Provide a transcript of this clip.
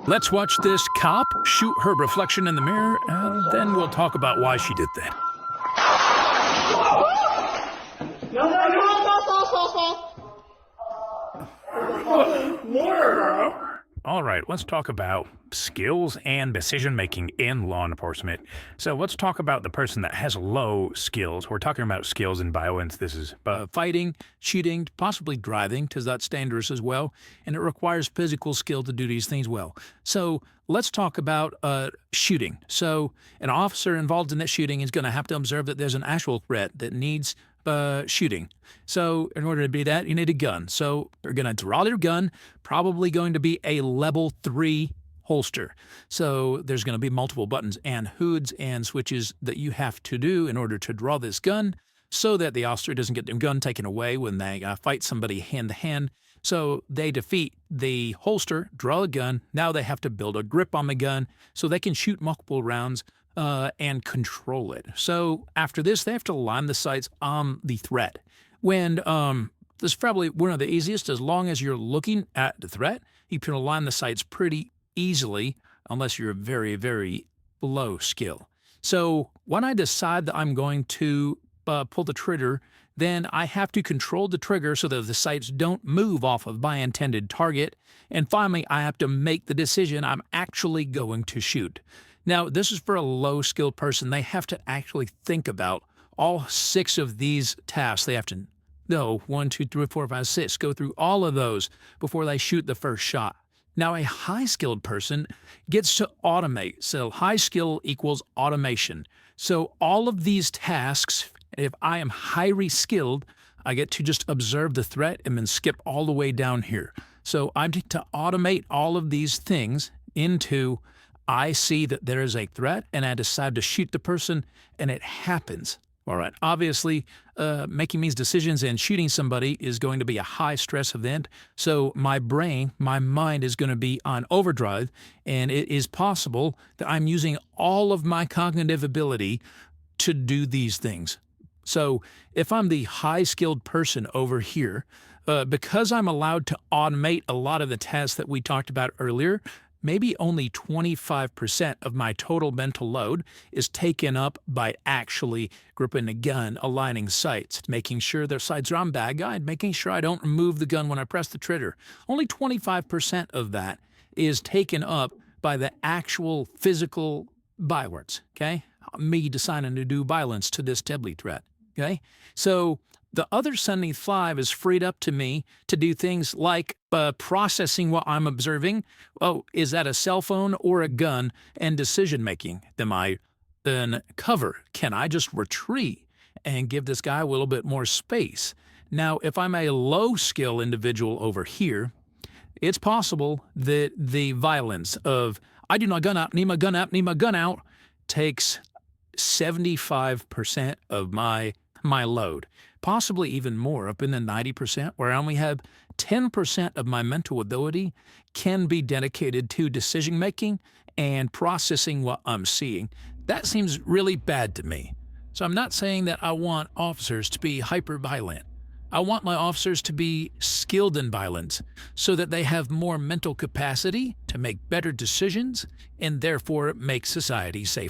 Let's watch this cop shoot her reflection in the mirror, and then we'll talk about why she did that. All right, let's talk about skills and decision-making in law enforcement. So let's talk about the person that has low skills. We're talking about skills in violence. This is fighting, shooting, possibly driving, because that's dangerous as well, and it requires physical skill to do these things well. So let's talk about shooting. So an officer involved in that shooting is going to have to observe that there's an actual threat that needs shooting. So in order to do that, you need a gun. So you're going to draw your gun, probably going to be a level 3 holster. So there's going to be multiple buttons and hoods and switches that you have to do in order to draw this gun so that the officer doesn't get their gun taken away when they fight somebody hand to hand. So they defeat the holster, draw a gun. Now they have to build a grip on the gun so they can shoot multiple rounds and control it. So after this, they have to align the sights on the threat. When this is probably one of the easiest, as long as you're looking at the threat, you can align the sights pretty easily, unless you're very, very low skill. So when I decide that I'm going to pull the trigger, then I have to control the trigger so that the sights don't move off of my intended target. And finally, I have to make the decision I'm actually going to shoot. Now, this is for a low-skilled person. They have to actually think about all 6 of these tasks. They have to know 1, 2, 3, 4, 5, 6, go through all of those before they shoot the first shot. Now, a high-skilled person gets to automate. So high skill equals automation. So all of these tasks, if I am highly skilled, I get to just observe the threat and then skip all the way down here. So I need to automate all of these things into I see that there is a threat and I decide to shoot the person and it happens. All right, obviously, making these decisions and shooting somebody is going to be a high stress event. So my brain, my mind is going to be on overdrive, and it is possible that I'm using all of my cognitive ability to do these things. So if I'm the high-skilled person over here, because I'm allowed to automate a lot of the tasks that we talked about earlier, maybe only 25% of my total mental load is taken up by actually gripping a gun, aligning sights, making sure their sights are on bad guy, and making sure I don't remove the gun when I press the trigger. Only 25% of that is taken up by the actual physical violence, okay? Me deciding to do violence to this deadly threat, okay? So the other 75 is freed up to me to do things like processing what I'm observing. Oh, is that a cell phone or a gun? And decision making. Then cover? Can I just retreat and give this guy a little bit more space? Now, if I'm a low skill individual over here, it's possible that the violence of I do not gun out, need my gun out, need my gun out takes 75% of my load, possibly even more, up in the 90%, where I only have 10% of my mental ability can be dedicated to decision-making and processing what I'm seeing. That seems really bad to me. So I'm not saying that I want officers to be hyper-violent. I want my officers to be skilled in violence so that they have more mental capacity to make better decisions and therefore make society safer.